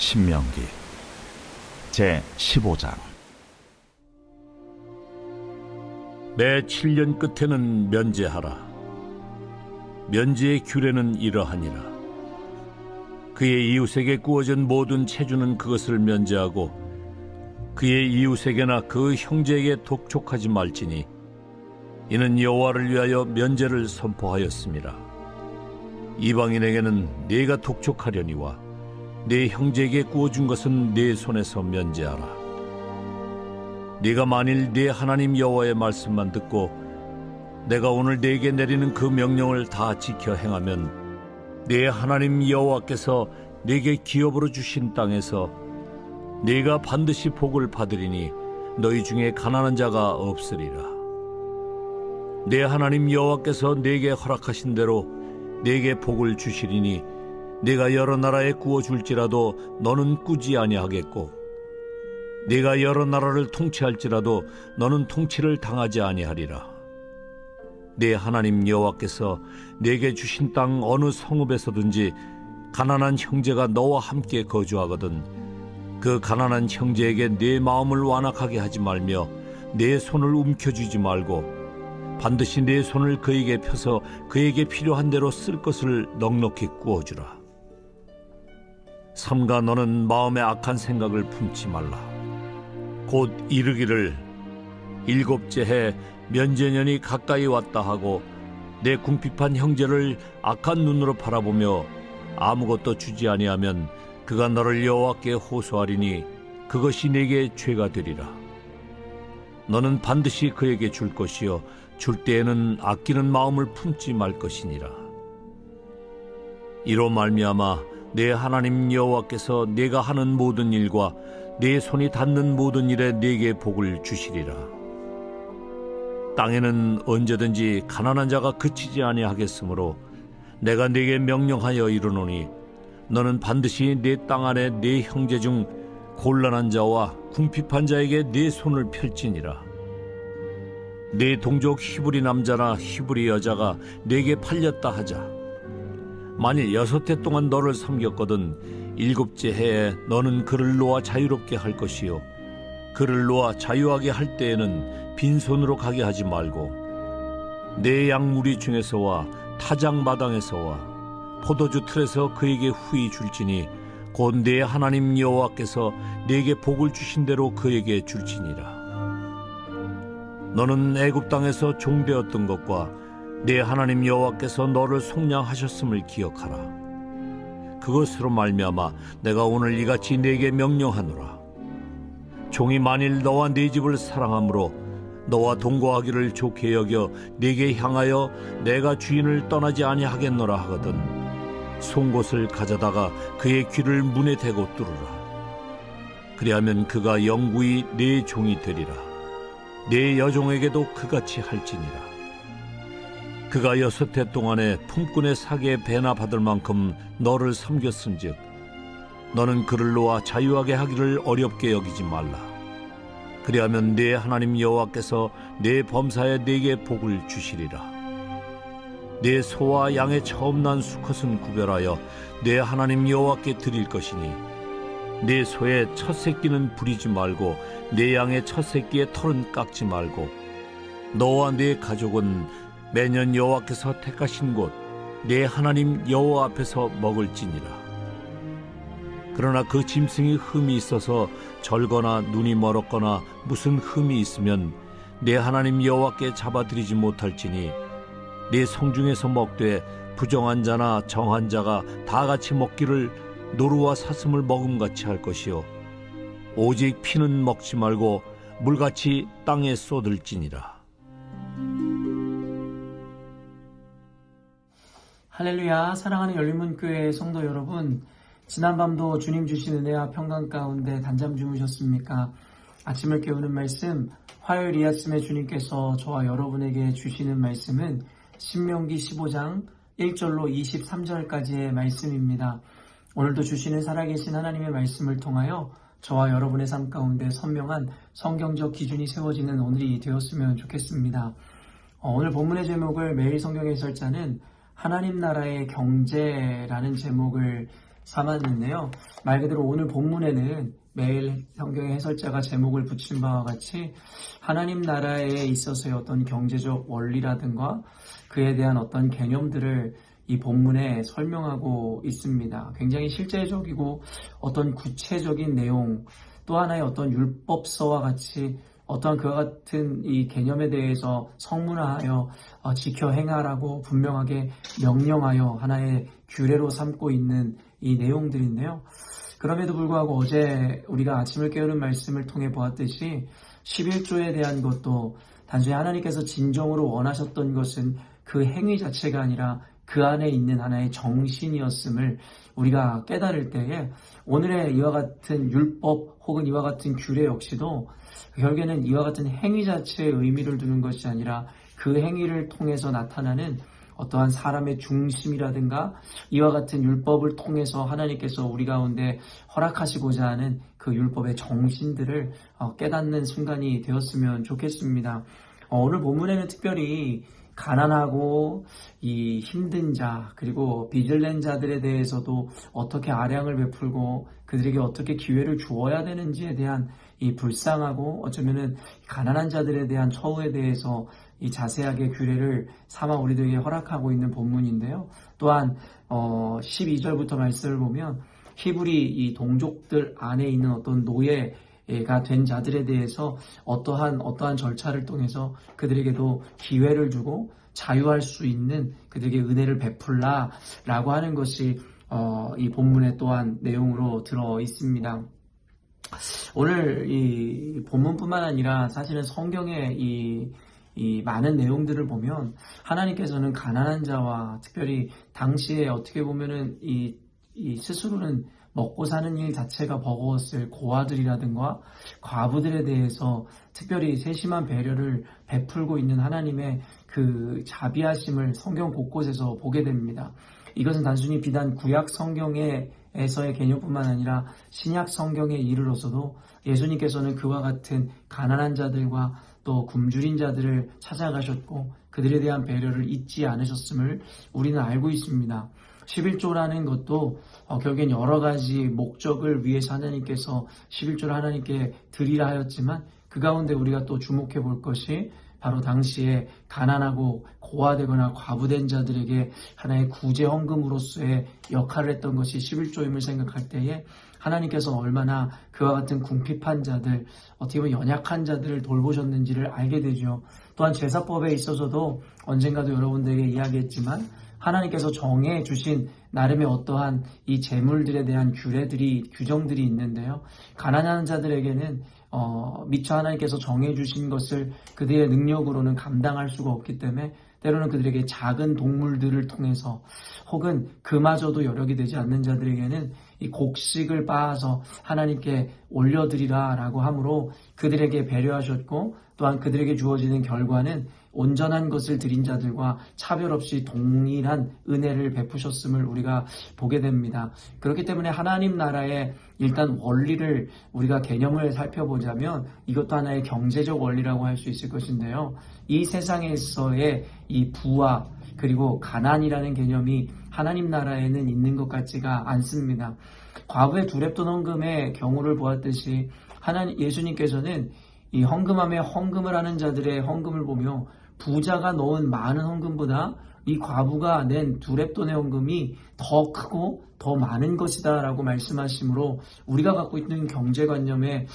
신명기 제15장. 매 7년 끝에는 면제하라. 면제의 규례는 이러하니라. 그의 이웃에게 구워진 모든 체주는 그것을 면제하고 그의 이웃에게나 그 형제에게 독촉하지 말지니 이는 여호와를 위하여 면제를 선포하였음이라. 이방인에게는 네가 독촉하려니와 네 형제에게 구워준 것은 네 손에서 면제하라. 네가 만일 네 하나님 여호와의 말씀만 듣고 내가 오늘 네게 내리는 그 명령을 다 지켜 행하면 네 하나님 여호와께서 네게 기업으로 주신 땅에서 네가 반드시 복을 받으리니 너희 중에 가난한 자가 없으리라. 네 하나님 여호와께서 네게 허락하신 대로 네게 복을 주시리니 네가 여러 나라에 구워줄지라도 너는 꾸지 아니하겠고 네가 여러 나라를 통치할지라도 너는 통치를 당하지 아니하리라. 네 하나님 여호와께서 네게 주신 땅 어느 성읍에서든지 가난한 형제가 너와 함께 거주하거든 그 가난한 형제에게 네 마음을 완악하게 하지 말며 네 손을 움켜쥐지 말고 반드시 네 손을 그에게 펴서 그에게 필요한 대로 쓸 것을 넉넉히 구워주라. 삼가 너는 마음에 악한 생각을 품지 말라. 곧 이르기를 일곱째 해 면제년이 가까이 왔다 하고 내 궁핍한 형제를 악한 눈으로 바라보며 아무것도 주지 아니하면 그가 너를 여호와께 호소하리니 그것이 네게 죄가 되리라. 너는 반드시 그에게 줄 것이요 줄 때에는 아끼는 마음을 품지 말 것이니라. 이로 말미암아 내 하나님 여호와께서 네가 하는 모든 일과 네 손이 닿는 모든 일에 네게 복을 주시리라. 땅에는 언제든지 가난한 자가 그치지 아니하겠으므로 내가 네게 명령하여 이르노니 너는 반드시 네 땅 안에 네 형제 중 곤란한 자와 궁핍한 자에게 네 손을 펼지니라. 네 동족 히브리 남자나 히브리 여자가 네게 팔렸다 하자. 만일 6해 동안 너를 섬겼거든 7째 해에 너는 그를 놓아 자유롭게 할 것이요 그를 놓아 자유하게 할 때에는 빈손으로 가게 하지 말고 내 양무리 중에서와 타작 마당에서와 포도주 틀에서 그에게 후히 줄지니 곧 내 하나님 여호와께서 네게 복을 주신 대로 그에게 줄지니라. 너는 애굽 땅에서 종되었던 것과 내 하나님 여호와께서 너를 속량하셨음을 기억하라. 그것으로 말미암아 내가 오늘 이같이 네게 명령하노라. 종이 만일 너와 네 집을 사랑함으로 너와 동거하기를 좋게 여겨 네게 향하여 내가 주인을 떠나지 아니하겠노라 하거든 송곳을 가져다가 그의 귀를 문에 대고 뚫으라. 그리하면 그가 영구히 네 종이 되리라. 네 여종에게도 그같이 할지니라. 그가 6해 동안에 품꾼의 사기에 배나 받을 만큼 너를 섬겼은즉 너는 그를 놓아 자유하게 하기를 어렵게 여기지 말라. 그리하면 네 하나님 여호와께서 네 범사에 네게 복을 주시리라. 네 소와 양의 처음 난 수컷은 구별하여 네 하나님 여호와께 드릴 것이니 네 소의 첫 새끼는 부리지 말고 네 양의 첫 새끼의 털은 깎지 말고 너와 네 가족은 매년 여호와께서 택하신 곳 내 하나님 여호와 앞에서 먹을지니라. 그러나 그 짐승이 흠이 있어서 절거나 눈이 멀었거나 무슨 흠이 있으면 내 하나님 여호와께 잡아드리지 못할지니 네 성중에서 먹되 부정한 자나 정한 자가 다 같이 먹기를 노루와 사슴을 먹음같이 할 것이요 오직 피는 먹지 말고 물같이 땅에 쏟을지니라. 할렐루야. 사랑하는 열린문교회 성도 여러분, 지난밤도 주님 주신 은혜와 평강 가운데 단잠 주무셨습니까? 아침을 깨우는 말씀, 화요일 이 아침에 주님께서 저와 여러분에게 주시는 말씀은 신명기 15장 1절로 23절까지의 말씀입니다. 오늘도 주시는 살아계신 하나님의 말씀을 통하여 저와 여러분의 삶 가운데 선명한 성경적 기준이 세워지는 오늘이 되었으면 좋겠습니다. 오늘 본문의 제목을 매일 성경 해설자는 하나님 나라의 경제라는 제목을 삼았는데요. 말 그대로 오늘 본문에는 매일 성경의 해설자가 제목을 붙인 바와 같이 하나님 나라에 있어서의 어떤 경제적 원리라든가 그에 대한 어떤 개념들을 이 본문에 설명하고 있습니다. 굉장히 실제적이고 어떤 구체적인 내용, 또 하나의 어떤 율법서와 같이 어떠한 그와 같은 이 개념에 대해서 성문화하여 지켜 행하라고 분명하게 명령하여 하나의 규례로 삼고 있는 이 내용들인데요. 그럼에도 불구하고 어제 우리가 아침을 깨우는 말씀을 통해 보았듯이 11조에 대한 것도 단순히 하나님께서 진정으로 원하셨던 것은 그 행위 자체가 아니라 그 안에 있는 하나의 정신이었음을 우리가 깨달을 때에 오늘의 이와 같은 율법 혹은 이와 같은 규례 역시도 결국에는 이와 같은 행위 자체에 의미를 두는 것이 아니라 그 행위를 통해서 나타나는 어떠한 사람의 중심이라든가 이와 같은 율법을 통해서 하나님께서 우리 가운데 허락하시고자 하는 그 율법의 정신들을 깨닫는 순간이 되었으면 좋겠습니다. 오늘 본문에는 특별히 가난하고 이 힘든 자 그리고 빚을 낸 자들에 대해서도 어떻게 아량을 베풀고 그들에게 어떻게 기회를 주어야 되는지에 대한 이 불쌍하고 어쩌면은 가난한 자들에 대한 처우에 대해서 이 자세하게 규례를 삼아 우리들에게 허락하고 있는 본문인데요. 또한 12절부터 말씀을 보면 히브리 이 동족들 안에 있는 어떤 노예가 된 자들에 대해서 어떠한 절차를 통해서 그들에게도 기회를 주고 자유할 수 있는 그들에게 은혜를 베풀라라고 하는 것이 이 본문에 또한 내용으로 들어 있습니다. 오늘 이 본문뿐만 아니라 사실은 성경의 이 많은 내용들을 보면 하나님께서는 가난한 자와 특별히 당시에 어떻게 보면은 이 스스로는 먹고 사는 일 자체가 버거웠을 고아들이라든가 과부들에 대해서 특별히 세심한 배려를 베풀고 있는 하나님의 그 자비하심을 성경 곳곳에서 보게 됩니다. 이것은 단순히 비단 구약 성경에서의 개념뿐만 아니라 신약 성경에 이르러서도 예수님께서는 그와 같은 가난한 자들과 또 굶주린 자들을 찾아가셨고 그들에 대한 배려를 잊지 않으셨음을 우리는 알고 있습니다. 11조라는 것도 결국엔 여러 가지 목적을 위해서 하나님께서 11조를 하나님께 드리라 하였지만 그 가운데 우리가 또 주목해 볼 것이 바로 당시에 가난하고 고아되거나 과부된 자들에게 하나의 구제 헌금으로서의 역할을 했던 것이 11조임을 생각할 때에 하나님께서 얼마나 그와 같은 궁핍한 자들, 어떻게 보면 연약한 자들을 돌보셨는지를 알게 되죠. 또한 제사법에 있어서도 언젠가도 여러분들에게 이야기했지만 하나님께서 정해 주신 나름의 어떠한 이 재물들에 대한 규정들이 있는데요. 가난한 자들에게는 미처 하나님께서 정해 주신 것을 그들의 능력으로는 감당할 수가 없기 때문에 때로는 그들에게 작은 동물들을 통해서 혹은 그마저도 여력이 되지 않는 자들에게는 이 곡식을 빻아서 하나님께 올려드리라 라고 하므로 그들에게 배려하셨고 또한 그들에게 주어지는 결과는 온전한 것을 드린 자들과 차별 없이 동일한 은혜를 베푸셨음을 우리가 보게 됩니다. 그렇기 때문에 하나님 나라의 일단 원리를 우리가 개념을 살펴보자면 이것도 하나의 경제적 원리라고 할 수 있을 것인데요. 이 세상에서의 이 부와 그리고 가난이라는 개념이 하나님 나라에는 있는 것 같지가 않습니다. 과거의 두렙돈 헌금의 경우를 보았듯이 예수님께서는 이 헌금함에 헌금을 하는 자들의 헌금을 보며 부자가 넣은 많은 헌금보다 이 과부가 낸 두렙돈의 헌금이 더 크고 더 많은 것이다 라고 말씀하시므로 우리가 갖고 있는 경제관념을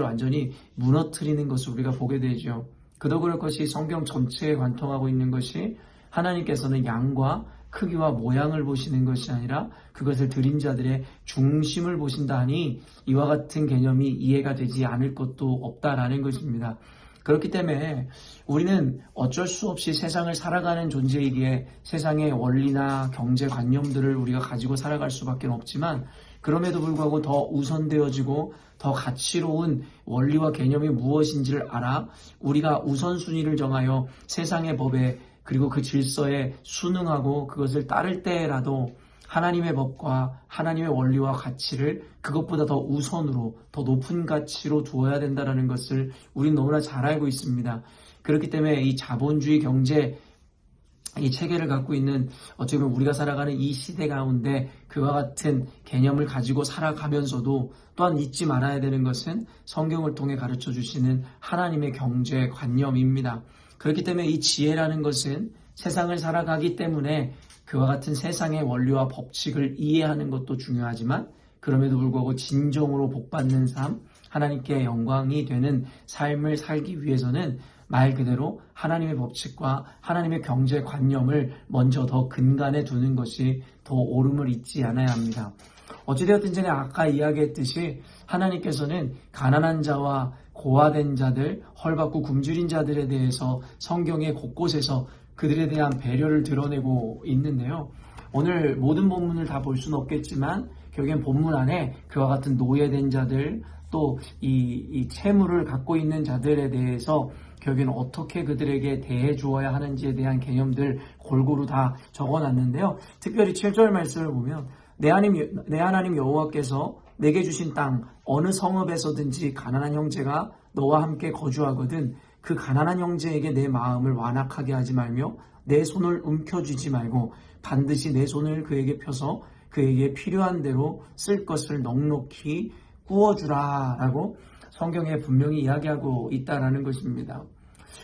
완전히 무너뜨리는 것을 우리가 보게 되죠. 그도 그럴 것이 성경 전체에 관통하고 있는 것이 하나님께서는 양과 크기와 모양을 보시는 것이 아니라 그것을 드린 자들의 중심을 보신다 하니 이와 같은 개념이 이해가 되지 않을 것도 없다라는 것입니다. 그렇기 때문에 우리는 어쩔 수 없이 세상을 살아가는 존재이기에 세상의 원리나 경제관념들을 우리가 가지고 살아갈 수밖에 없지만 그럼에도 불구하고 더 우선되어지고 더 가치로운 원리와 개념이 무엇인지를 알아 우리가 우선순위를 정하여 세상의 법에 그리고 그 질서에 순응하고 그것을 따를 때라도 하나님의 법과 하나님의 원리와 가치를 그것보다 더 우선으로 더 높은 가치로 두어야 된다는 것을 우리는 너무나 잘 알고 있습니다. 그렇기 때문에 이 자본주의 경제 이 체계를 갖고 있는 어찌 보면 우리가 살아가는 이 시대 가운데 그와 같은 개념을 가지고 살아가면서도 또한 잊지 말아야 되는 것은 성경을 통해 가르쳐 주시는 하나님의 경제관념입니다. 그렇기 때문에 이 지혜라는 것은 세상을 살아가기 때문에 그와 같은 세상의 원리와 법칙을 이해하는 것도 중요하지만 그럼에도 불구하고 진정으로 복받는 삶, 하나님께 영광이 되는 삶을 살기 위해서는 말 그대로 하나님의 법칙과 하나님의 경제관념을 먼저 더 근간에 두는 것이 더 옳음을 잊지 않아야 합니다. 어찌되었든 전에 아까 이야기했듯이 하나님께서는 가난한 자와 고아된 자들, 헐벗고 굶주린 자들에 대해서 성경의 곳곳에서 그들에 대한 배려를 드러내고 있는데요. 오늘 모든 본문을 다 볼 수는 없겠지만 결국엔 본문 안에 그와 같은 노예된 자들 또 이 채무를 갖고 있는 자들에 대해서 결국에는 어떻게 그들에게 대해 주어야 하는지에 대한 개념들 골고루 다 적어놨는데요. 특별히 7절 말씀을 보면 내 하나님 여호와께서 내게 주신 땅 어느 성읍에서든지 가난한 형제가 너와 함께 거주하거든 그 가난한 형제에게 내 마음을 완악하게 하지 말며 내 손을 움켜쥐지 말고 반드시 내 손을 그에게 펴서 그에게 필요한 대로 쓸 것을 넉넉히 구워주라 라고 성경에 분명히 이야기하고 있다라는 것입니다.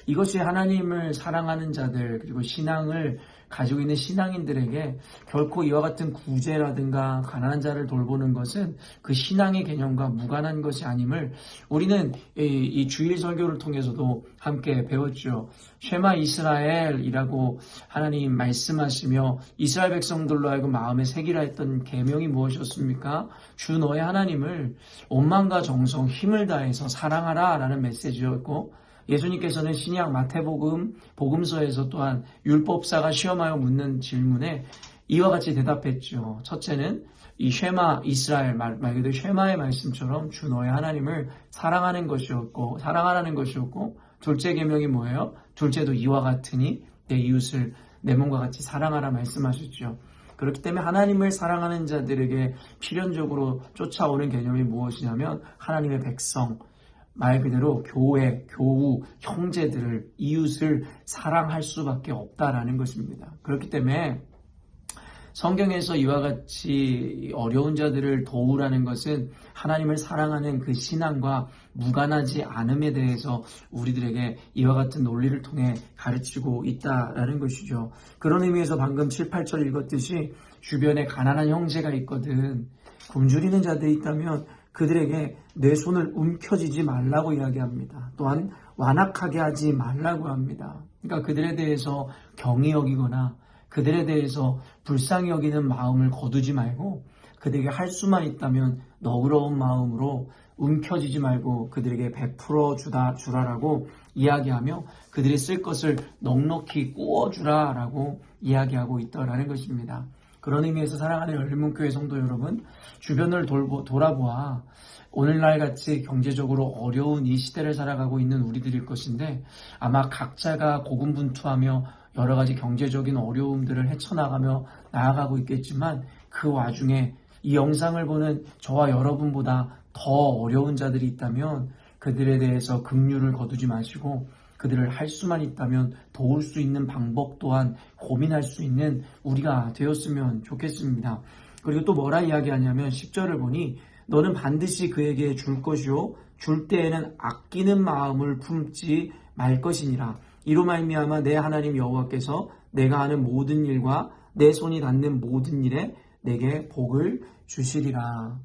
이것이 하나님을 사랑하는 자들 그리고 신앙을 가지고 있는 신앙인들에게 결코 이와 같은 구제라든가 가난한 자를 돌보는 것은 그 신앙의 개념과 무관한 것이 아님을 우리는 이 주일 설교를 통해서도 함께 배웠죠. 쉐마 이스라엘이라고 하나님 말씀하시며 이스라엘 백성들로 하여금 마음에 새기라 했던 계명이 무엇이었습니까? 주 너의 하나님을 온 마음과 정성 힘을 다해서 사랑하라 라는 메시지였고 예수님께서는 신약 마태복음 복음서에서 또한 율법사가 시험하여 묻는 질문에 이와 같이 대답했죠. 첫째는 이 쉐마 이스라엘 말 그대로 쉐마의 말씀처럼 주 너의 하나님을 사랑하라는 것이었고 둘째 계명이 뭐예요? 둘째도 이와 같으니 내 이웃을 내 몸과 같이 사랑하라 말씀하셨죠. 그렇기 때문에 하나님을 사랑하는 자들에게 필연적으로 쫓아오는 개념이 무엇이냐면 하나님의 백성 말 그대로 교회, 교우, 형제들을, 이웃을 사랑할 수밖에 없다라는 것입니다. 그렇기 때문에 성경에서 이와 같이 어려운 자들을 도우라는 것은 하나님을 사랑하는 그 신앙과 무관하지 않음에 대해서 우리들에게 이와 같은 논리를 통해 가르치고 있다라는 것이죠. 그런 의미에서 방금 7, 8절 읽었듯이 주변에 가난한 형제가 있거든. 굶주리는 자들이 있다면 그들에게 내 손을 움켜쥐지 말라고 이야기합니다. 또한 완악하게 하지 말라고 합니다. 그러니까 그들에 대해서 경히 여기거나 그들에 대해서 불쌍히 여기는 마음을 거두지 말고 그들에게 할 수만 있다면 너그러운 마음으로 움켜쥐지 말고 그들에게 베풀어 주라라고 이야기하며 그들이 쓸 것을 넉넉히 구워주라라고 이야기하고 있다라는 것입니다. 그런 의미에서 사랑하는 열린문교회 성도 여러분, 주변을 돌아보아 오늘날 같이 경제적으로 어려운 이 시대를 살아가고 있는 우리들일 것인데 아마 각자가 고군분투하며 여러 가지 경제적인 어려움들을 헤쳐나가며 나아가고 있겠지만 그 와중에 이 영상을 보는 저와 여러분보다 더 어려운 자들이 있다면 그들에 대해서 긍휼을 거두지 마시고 그들을 할 수만 있다면 도울 수 있는 방법 또한 고민할 수 있는 우리가 되었으면 좋겠습니다. 그리고 또 뭐라 이야기하냐면 10절을 보니 너는 반드시 그에게 줄 것이요 줄 때에는 아끼는 마음을 품지 말 것이니라. 이로 말미암아 내 하나님 여호와께서 내가 하는 모든 일과 내 손이 닿는 모든 일에 내게 복을 주시리라.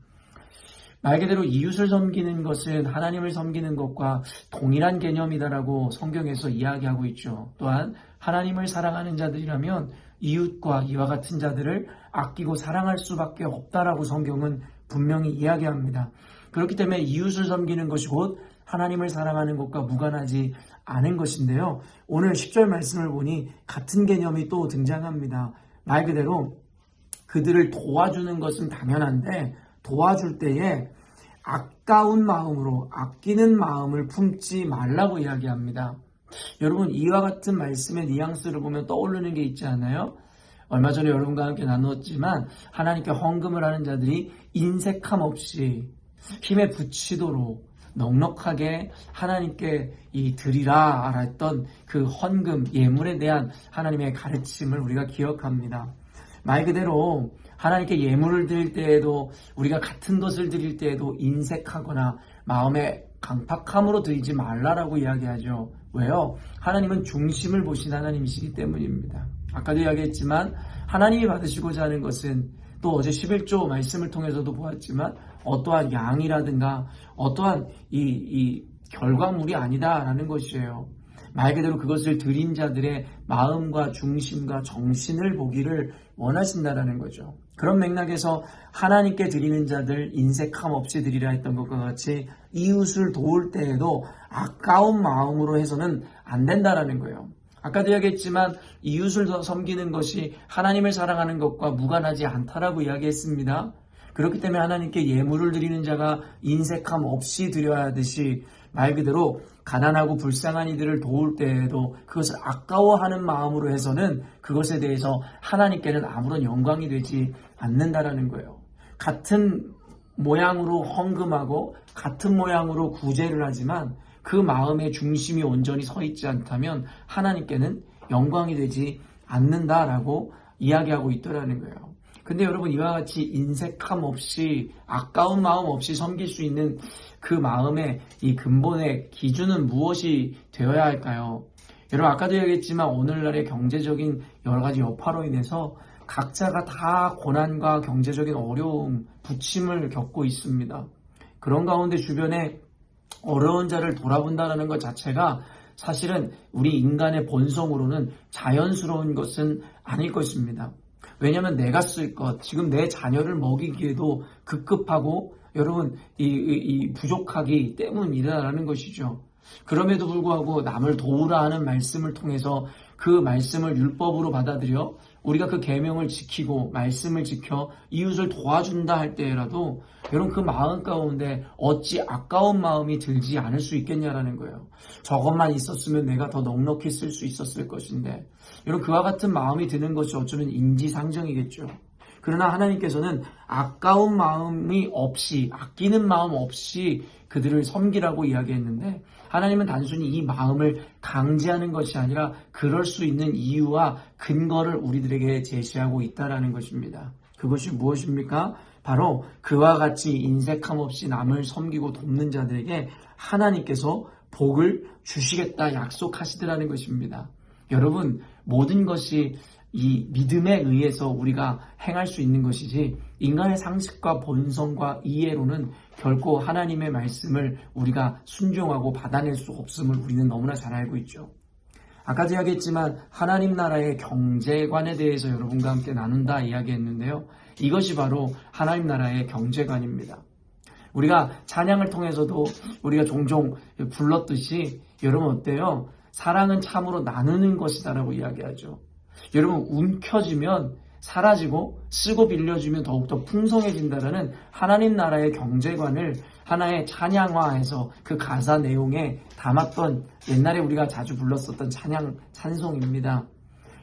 말 그대로 이웃을 섬기는 것은 하나님을 섬기는 것과 동일한 개념이다라고 성경에서 이야기하고 있죠. 또한 하나님을 사랑하는 자들이라면 이웃과 이와 같은 자들을 아끼고 사랑할 수밖에 없다라고 성경은 분명히 이야기합니다. 그렇기 때문에 이웃을 섬기는 것이 곧 하나님을 사랑하는 것과 무관하지 않은 것인데요. 오늘 10절 말씀을 보니 같은 개념이 또 등장합니다. 말 그대로 그들을 도와주는 것은 당연한데 도와줄 때에 아까운 마음으로 아끼는 마음을 품지 말라고 이야기합니다. 여러분 이와 같은 말씀의 뉘앙스를 보면 떠오르는 게 있지 않나요? 얼마 전에 여러분과 함께 나누었지만 하나님께 헌금을 하는 자들이 인색함 없이 힘에 부치도록 넉넉하게 하나님께 이 드리라 했던 그 헌금, 예물에 대한 하나님의 가르침을 우리가 기억합니다. 말 그대로 하나님께 예물을 드릴 때에도 우리가 같은 것을 드릴 때에도 인색하거나 마음에 강팍함으로 드리지 말라라고 이야기하죠. 왜요? 하나님은 중심을 보신 하나님이시기 때문입니다. 아까도 이야기했지만 하나님이 받으시고자 하는 것은 또 어제 11조 말씀을 통해서도 보았지만 어떠한 양이라든가 어떠한 이 결과물이 아니다라는 것이에요. 말 그대로 그것을 드린 자들의 마음과 중심과 정신을 보기를 원하신다라는 거죠. 그런 맥락에서 하나님께 드리는 자들 인색함 없이 드리라 했던 것과 같이 이웃을 도울 때에도 아까운 마음으로 해서는 안 된다라는 거예요. 아까도 이야기했지만 이웃을 섬기는 것이 하나님을 사랑하는 것과 무관하지 않다라고 이야기했습니다. 그렇기 때문에 하나님께 예물을 드리는 자가 인색함 없이 드려야 하듯이 말 그대로 가난하고 불쌍한 이들을 도울 때에도 그것을 아까워하는 마음으로 해서는 그것에 대해서 하나님께는 아무런 영광이 되지 않는다라는 거예요. 같은 모양으로 헌금하고 같은 모양으로 구제를 하지만 그 마음의 중심이 온전히 서 있지 않다면 하나님께는 영광이 되지 않는다라고 이야기하고 있더라는 거예요. 근데 여러분 이와 같이 인색함 없이 아까운 마음 없이 섬길 수 있는 그 마음의 이 근본의 기준은 무엇이 되어야 할까요? 여러분 아까도 얘기했지만 오늘날의 경제적인 여러 가지 여파로 인해서 각자가 다 고난과 경제적인 어려움, 부침을 겪고 있습니다. 그런 가운데 주변에 어려운 자를 돌아본다는 것 자체가 사실은 우리 인간의 본성으로는 자연스러운 것은 아닐 것입니다. 왜냐하면 내가 쓸 것, 지금 내 자녀를 먹이기에도 급급하고 여러분 이 부족하기 때문이다라는 것이죠. 그럼에도 불구하고 남을 도우라 하는 말씀을 통해서 그 말씀을 율법으로 받아들여 우리가 그 계명을 지키고 말씀을 지켜 이웃을 도와준다 할 때라도 여러분 그 마음 가운데 어찌 아까운 마음이 들지 않을 수 있겠냐라는 거예요. 저것만 있었으면 내가 더 넉넉히 쓸 수 있었을 것인데 여러분 그와 같은 마음이 드는 것이 어쩌면 인지상정이겠죠. 그러나 하나님께서는 아까운 마음이 없이 아끼는 마음 없이 그들을 섬기라고 이야기했는데 하나님은 단순히 이 마음을 강제하는 것이 아니라 그럴 수 있는 이유와 근거를 우리들에게 제시하고 있다는 것입니다. 그것이 무엇입니까? 바로 그와 같이 인색함 없이 남을 섬기고 돕는 자들에게 하나님께서 복을 주시겠다 약속하시더라는 것입니다. 여러분 모든 것이 이 믿음에 의해서 우리가 행할 수 있는 것이지 인간의 상식과 본성과 이해로는 결코 하나님의 말씀을 우리가 순종하고 받아낼 수 없음을 우리는 너무나 잘 알고 있죠. 아까도 이야기했지만 하나님 나라의 경제관에 대해서 여러분과 함께 나눈다 이야기했는데요. 이것이 바로 하나님 나라의 경제관입니다. 우리가 찬양을 통해서도 우리가 종종 불렀듯이 여러분 어때요? 사랑은 참으로 나누는 것이다라고 이야기하죠. 여러분 움켜쥐면 사라지고 쓰고 빌려주면 더욱더 풍성해진다라는 하나님 나라의 경제관을 하나의 찬양화해서 그 가사 내용에 담았던 옛날에 우리가 자주 불렀었던 찬송입니다.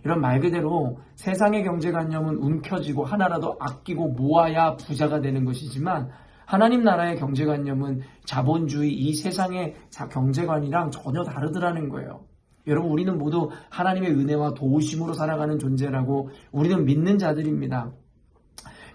이런 말 그대로 세상의 경제관념은 움켜쥐고 하나라도 아끼고 모아야 부자가 되는 것이지만 하나님 나라의 경제관념은 자본주의 이 세상의 경제관이랑 전혀 다르더라는 거예요. 여러분 우리는 모두 하나님의 은혜와 도우심으로 살아가는 존재라고 우리는 믿는 자들입니다.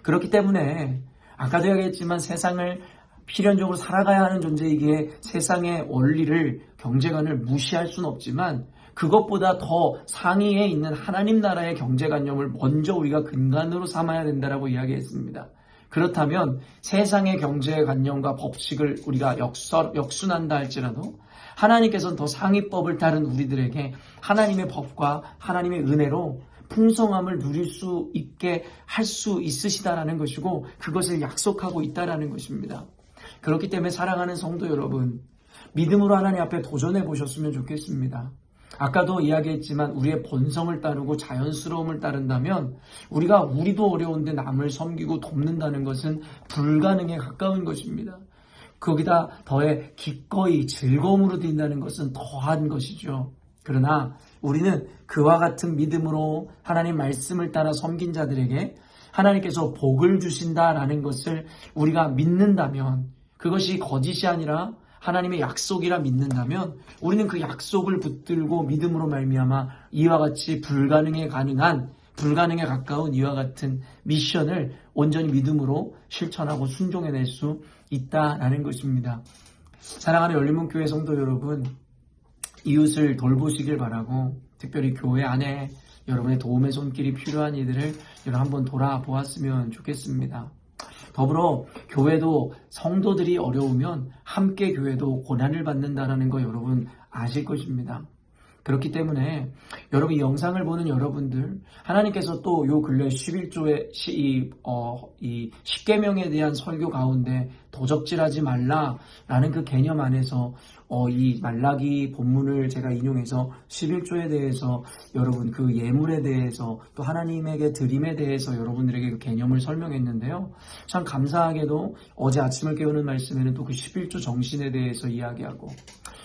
그렇기 때문에 아까도 얘기했지만 세상을 필연적으로 살아가야 하는 존재이기에 세상의 원리를 경제관을 무시할 수는 없지만 그것보다 더 상위에 있는 하나님 나라의 경제관념을 먼저 우리가 근간으로 삼아야 된다라고 이야기했습니다. 그렇다면 세상의 경제관념과 법칙을 우리가 역순한다 할지라도 하나님께서는 더 상위법을 따른 우리들에게 하나님의 법과 하나님의 은혜로 풍성함을 누릴 수 있게 할 수 있으시다라는 것이고 그것을 약속하고 있다라는 것입니다. 그렇기 때문에 사랑하는 성도 여러분, 믿음으로 하나님 앞에 도전해 보셨으면 좋겠습니다. 아까도 이야기했지만 우리의 본성을 따르고 자연스러움을 따른다면 우리도 어려운데 남을 섬기고 돕는다는 것은 불가능에 가까운 것입니다. 거기다 더해 기꺼이 즐거움으로 드린다는 것은 더한 것이죠. 그러나 우리는 그와 같은 믿음으로 하나님 말씀을 따라 섬긴 자들에게 하나님께서 복을 주신다라는 것을 우리가 믿는다면 그것이 거짓이 아니라 하나님의 약속이라 믿는다면 우리는 그 약속을 붙들고 믿음으로 말미암아 이와 같이 불가능에 가까운 이와 같은 미션을 온전히 믿음으로 실천하고 순종해낼 수 있다라는 것입니다. 사랑하는 열린문교회 성도 여러분, 이웃을 돌보시길 바라고 특별히 교회 안에 여러분의 도움의 손길이 필요한 이들을 여러분 한번 돌아보았으면 좋겠습니다. 더불어 교회도 성도들이 어려우면 함께 교회도 고난을 받는다는 거 여러분 아실 것입니다. 그렇기 때문에 여러분 이 영상을 보는 여러분들, 하나님께서 또 요 근래 11조의 이 10계명에 대한 설교 가운데 도적질하지 말라라는 그 개념 안에서 이 말라기 본문을 제가 인용해서 11조에 대해서 여러분 그 예물에 대해서 또 하나님에게 드림에 대해서 여러분들에게 그 개념을 설명했는데요. 참 감사하게도 어제 아침을 깨우는 말씀에는 또 그 11조 정신에 대해서 이야기하고,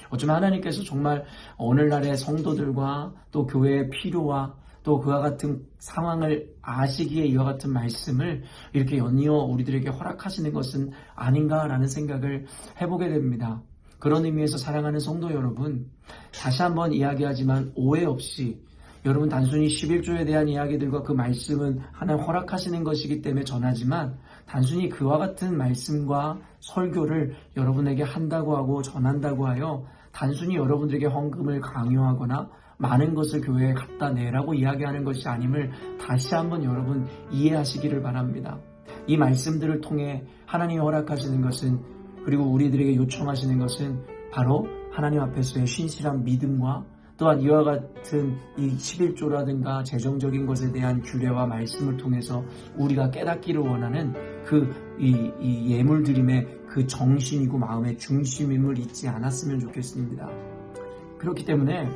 어쩌면 하나님께서 정말 오늘날의 성도들과 또 교회의 필요와 또 그와 같은 상황을 아시기에 이와 같은 말씀을 이렇게 연이어 우리들에게 허락하시는 것은 아닌가라는 생각을 해보게 됩니다. 그런 의미에서 사랑하는 성도 여러분, 다시 한번 이야기하지만 오해 없이 여러분 단순히 11조에 대한 이야기들과 그 말씀은 하나님 허락하시는 것이기 때문에 전하지만 단순히 그와 같은 말씀과 설교를 여러분에게 한다고 하고 전한다고 하여 단순히 여러분들에게 헌금을 강요하거나 많은 것을 교회에 갖다 내라고 이야기하는 것이 아님을 다시 한번 여러분 이해하시기를 바랍니다. 이 말씀들을 통해 하나님이 허락하시는 것은, 그리고 우리들에게 요청하시는 것은 바로 하나님 앞에서의 신실한 믿음과 또한 이와 같은 이 11조라든가 재정적인 것에 대한 규례와 말씀을 통해서 우리가 깨닫기를 원하는 이 예물드림의 그 정신이고 마음의 중심임을 잊지 않았으면 좋겠습니다. 그렇기 때문에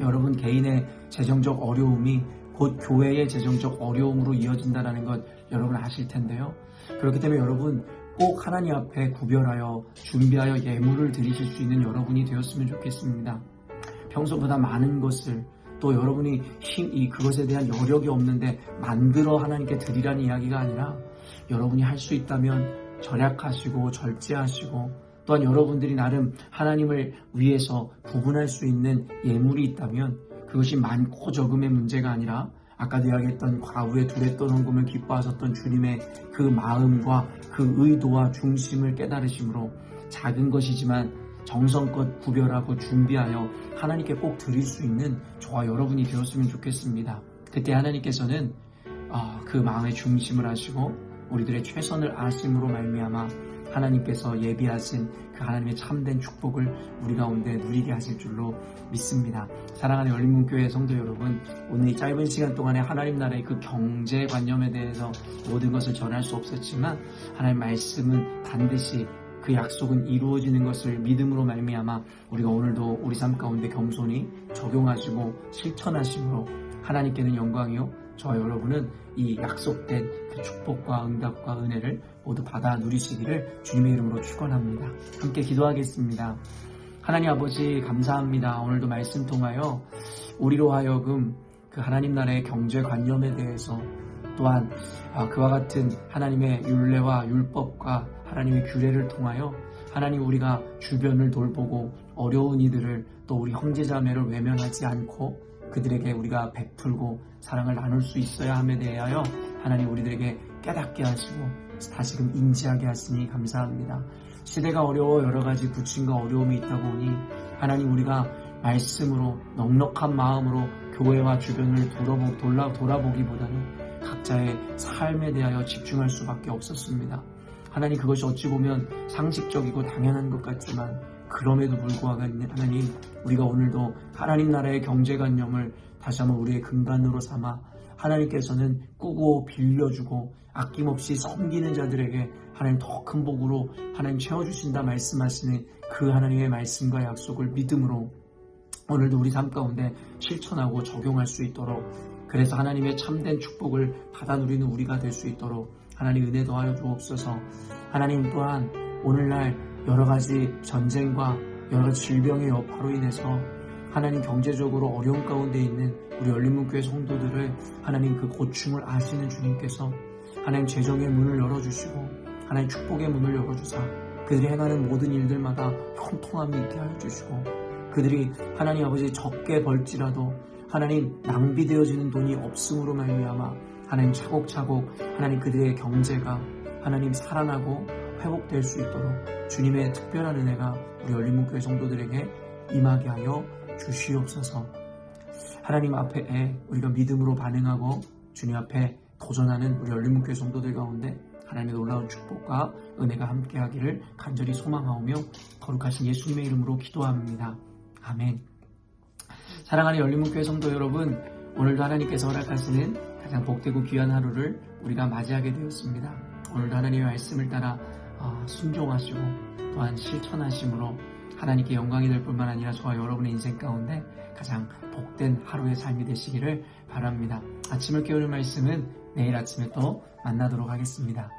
여러분 개인의 재정적 어려움이 곧 교회의 재정적 어려움으로 이어진다는 것 여러분 아실 텐데요. 그렇기 때문에 여러분 꼭 하나님 앞에 구별하여 준비하여 예물을 드리실 수 있는 여러분이 되었으면 좋겠습니다. 평소보다 많은 것을, 또 여러분이 그것에 대한 여력이 없는데 만들어 하나님께 드리라는 이야기가 아니라 여러분이 할 수 있다면 절약하시고 절제하시고, 또한 여러분들이 나름 하나님을 위해서 구분할 수 있는 예물이 있다면 그것이 많고 적음의 문제가 아니라 아까도 이야기했던 과부의 둘에 떠 헌금을 기뻐하셨던 주님의 그 마음과 그 의도와 중심을 깨달으심으로 작은 것이지만 정성껏 구별하고 준비하여 하나님께 꼭 드릴 수 있는 저와 여러분이 되었으면 좋겠습니다. 그때 하나님께서는 그 마음의 중심을 아시고 우리들의 최선을 아심으로 말미암아 하나님께서 예비하신 그 하나님의 참된 축복을 우리 가운데 누리게 하실 줄로 믿습니다. 사랑하는 열린문교회 성도 여러분, 오늘 이 짧은 시간 동안에 하나님 나라의 그 경제관념에 대해서 모든 것을 전할 수 없었지만 하나님 말씀은 반드시 그 약속은 이루어지는 것을 믿음으로 말미암아 우리가 오늘도 우리 삶 가운데 겸손히 적용하시고 실천하심으로 하나님께는 영광이요 저와 여러분은 이 약속된 그 축복과 응답과 은혜를 모두 받아 누리시기를 주님의 이름으로 축원합니다. 함께 기도하겠습니다. 하나님 아버지 감사합니다. 오늘도 말씀 통하여 우리로 하여금 그 하나님 나라의 경제관념에 대해서, 또한 그와 같은 하나님의 율례와 율법과 하나님의 규례를 통하여 하나님 우리가 주변을 돌보고 어려운 이들을, 또 우리 형제자매를 외면하지 않고 그들에게 우리가 베풀고 사랑을 나눌 수 있어야 함에 대하여 하나님 우리들에게 깨닫게 하시고 다시금 인지하게 하시니 감사합니다. 시대가 어려워 여러 가지 부침과 어려움이 있다 보니 하나님 우리가 말씀으로 넉넉한 마음으로 교회와 주변을 돌아보기보다는 각자의 삶에 대하여 집중할 수밖에 없었습니다. 하나님 그것이 어찌 보면 상식적이고 당연한 것 같지만 그럼에도 불구하고 하나님 우리가 오늘도 하나님 나라의 경제관념을 다시 한번 우리의 근간으로 삼아 하나님께서는 꾸고 빌려주고 아낌없이 섬기는 자들에게 하나님 더 큰 복으로 하나님 채워주신다 말씀하시는 그 하나님의 말씀과 약속을 믿음으로 오늘도 우리 삶 가운데 실천하고 적용할 수 있도록, 그래서 하나님의 참된 축복을 받아 누리는 우리가 될 수 있도록 하나님 은혜 더하여 주옵소서. 하나님 또한 오늘날 여러 가지 전쟁과 여러 가지 질병의 여파로 인해서 하나님 경제적으로 어려움 가운데 있는 우리 열린문교회 성도들을 하나님 그 고충을 아시는 주님께서 하나님 재정의 문을 열어주시고 하나님 축복의 문을 열어주사 그들이 행하는 모든 일들마다 형통함이 있게 하여 주시고, 그들이 하나님 아버지 적게 벌지라도 하나님 낭비되어지는 돈이 없음으로 말미암아 하나님 차곡차곡 하나님 그들의 경제가 하나님 살아나고 회복될 수 있도록 주님의 특별한 은혜가 우리 열린문교회 성도들에게 임하게 하여 주시옵소서. 하나님 앞에 우리가 믿음으로 반응하고 주님 앞에 도전하는 우리 열린문교회 성도들 가운데 하나님의 놀라운 축복과 은혜가 함께하기를 간절히 소망하오며 거룩하신 예수님의 이름으로 기도합니다. 아멘. 사랑하는 열린문교회 성도 여러분, 오늘도 하나님께서 허락하시는 가장 복되고 귀한 하루를 우리가 맞이하게 되었습니다. 오늘도 하나님의 말씀을 따라 순종하시고 또한 실천하심으로 하나님께 영광이 될 뿐만 아니라 저와 여러분의 인생 가운데 가장 복된 하루의 삶이 되시기를 바랍니다. 아침을 깨우는 말씀은 내일 아침에 또 만나도록 하겠습니다.